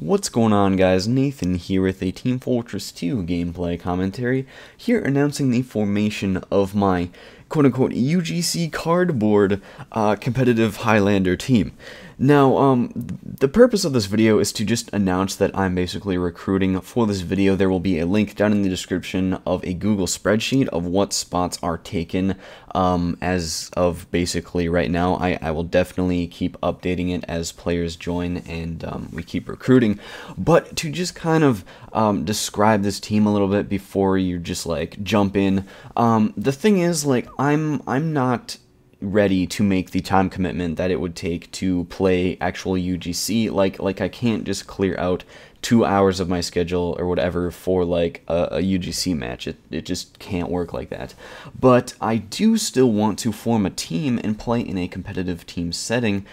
What's going on, guys? Nathan here with a Team Fortress 2 gameplay commentary, here announcing the formation of my quote-unquote UGC cardboard competitive Highlander team. Now, the purpose of this video is to just announce that I'm basically recruiting for this video. There will be a link down in the description of a Google spreadsheet of what spots are taken as of basically right now. I will definitely keep updating it as players join and we keep recruiting. But to just kind of describe this team a little bit before you just like jump in, the thing is, like, I'm not ready to make the time commitment that it would take to play actual UGC. Like I can't just clear out 2 hours of my schedule or whatever for like a UGC match. It just can't work like that. But I do still want to form a team and play in a competitive team setting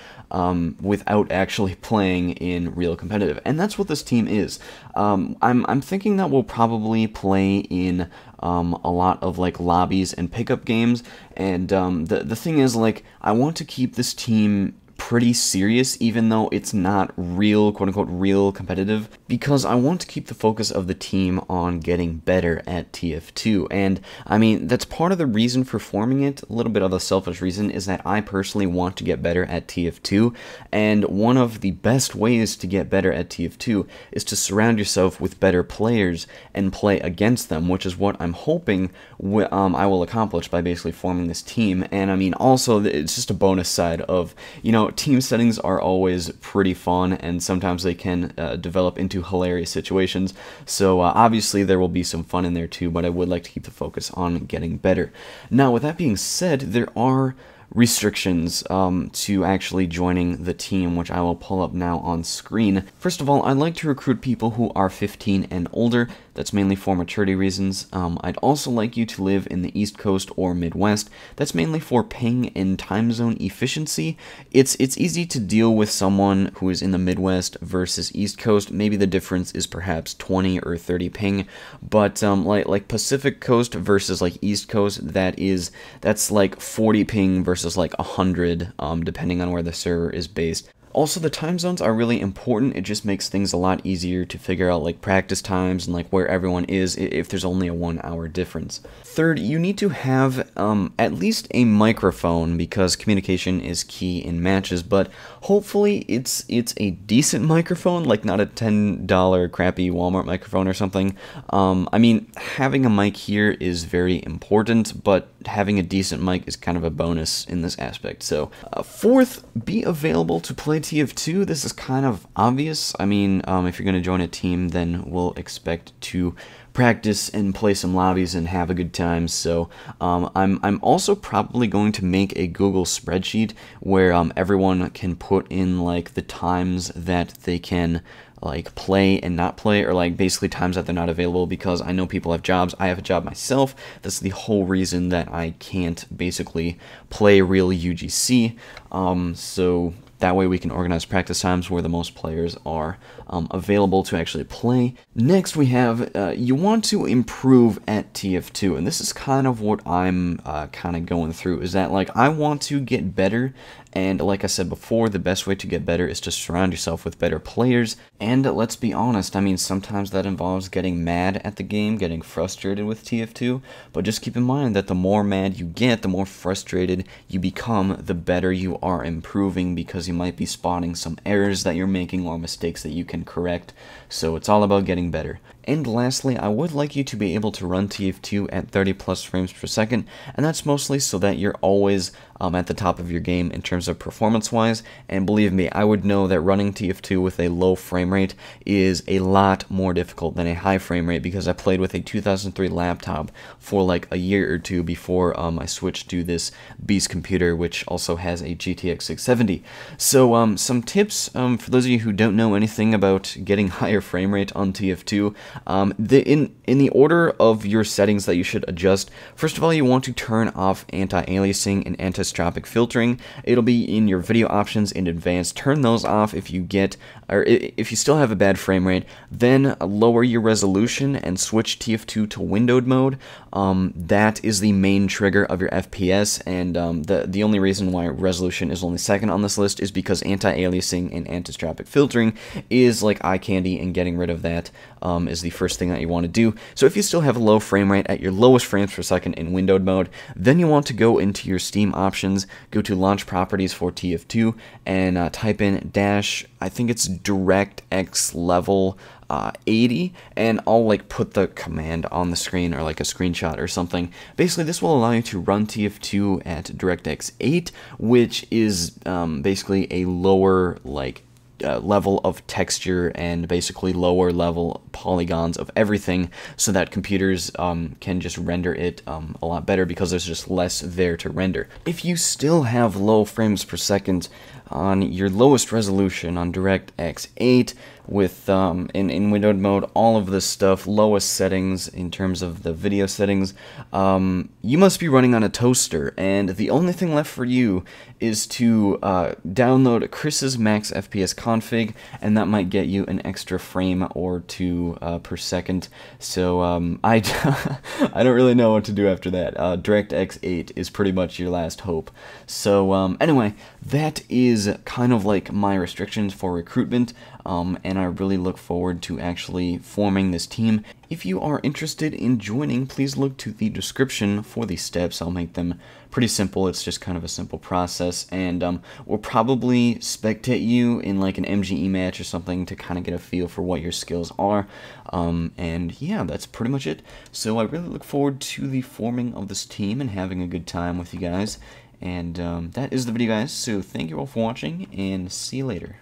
without actually playing in real competitive, and that's what this team is. I'm thinking that we'll probably play in a lot of like lobbies and pickup games, and the thing is, like, I want to keep this team pretty serious, even though it's not real, quote-unquote, real competitive, because I want to keep the focus of the team on getting better at TF2, and I mean, that's part of the reason for forming it. A little bit of a selfish reason is that I personally want to get better at TF2, and one of the best ways to get better at TF2 is to surround yourself with better players and play against them, which is what I'm hoping I will accomplish by basically forming this team. And I mean, also, it's just a bonus side of, you know, team settings are always pretty fun, and sometimes they can develop into hilarious situations, so obviously there will be some fun in there too, but I would like to keep the focus on getting better. Now, with that being said, there are restrictions to actually joining the team, which I will pull up now on screen. First of all, I'd like to recruit people who are 15 and older. That's mainly for maturity reasons. I'd also like you to live in the East Coast or Midwest. That's mainly for ping and time zone efficiency. It's easy to deal with someone who is in the Midwest versus East Coast. Maybe the difference is perhaps 20 or 30 ping, but like Pacific Coast versus like East Coast, that's like 40 ping versus like 100, depending on where the server is based. Also, the time zones are really important. It just makes things a lot easier to figure out like practice times and like where everyone is if there's only a 1 hour difference. Third, you need to have at least a microphone, because communication is key in matches, but hopefully it's a decent microphone, like not a $10 crappy Walmart microphone or something. I mean, having a mic here is very important, but having a decent mic is kind of a bonus in this aspect. So fourth, be available to play TF2. This is kind of obvious. I mean, if you're going to join a team, then we'll expect to practice and play some lobbies and have a good time. So I'm also probably going to make a Google spreadsheet where everyone can put in like the times that they can like play and not play, or like basically times that they're not available, because I know people have jobs. I have a job myself. That's the whole reason that I can't basically play real UGC. So that way we can organize practice times where the most players are available to actually play. Next, we have you want to improve at TF2, and this is kind of what I'm kind of going through, is that like I want to get better, and like I said before, the best way to get better is to surround yourself with better players. And let's be honest, I mean, sometimes that involves getting mad at the game, getting frustrated with TF2, but just keep in mind that the more mad you get, the more frustrated you become, the better you are improving, because you might be spotting some errors that you're making or mistakes that you can correct. So it's all about getting better. And lastly, I would like you to be able to run TF2 at 30 plus frames per second, and that's mostly so that you're always at the top of your game in terms of performance-wise. And believe me, I would know that running TF2 with a low frame rate is a lot more difficult than a high frame rate, because I played with a 2003 laptop for like a year or two before I switched to this beast computer, which also has a GTX 670. So some tips for those of you who don't know anything about getting higher frame rate on TF2. In the order of your settings that you should adjust, first of all, you want to turn off anti-aliasing and anisotropic filtering. It'll be in your video options in advanced. Turn those off if you if you still have a bad frame rate. Then lower your resolution and switch TF2 to windowed mode. That is the main trigger of your FPS, and the only reason why resolution is only second on this list is because anti-aliasing and anisotropic filtering is like eye candy, and getting rid of that is the first thing that you want to do. So if you still have a low frame rate at your lowest frames per second in windowed mode, then you want to go into your Steam options, go to launch properties for TF2, and type in I think it's DirectX level 80, and I'll like put the command on the screen or like a screenshot or something. Basically, this will allow you to run TF2 at DirectX 8, which is basically a lower level of texture and basically lower level polygons of everything, so that computers can just render it a lot better because there's just less there to render. If you still have low frames per second on your lowest resolution on DirectX 8 with in windowed mode, all of this stuff, lowest settings in terms of the video settings, you must be running on a toaster, and the only thing left for you is to download Chris's max FPS config, and that might get you an extra frame or two per second. So I don't really know what to do after that. DirectX 8 is pretty much your last hope. So anyway, that is kind of like my restrictions for recruitment, and I really look forward to actually forming this team. If you are interested in joining, please look to the description for the steps. I'll make them pretty simple. It's just kind of a simple process, and we'll probably spectate you in like an MGE match or something to kind of get a feel for what your skills are. And yeah, that's pretty much it. So I really look forward to the forming of this team and having a good time with you guys. And that is the video, guys. So thank you all for watching, and see you later.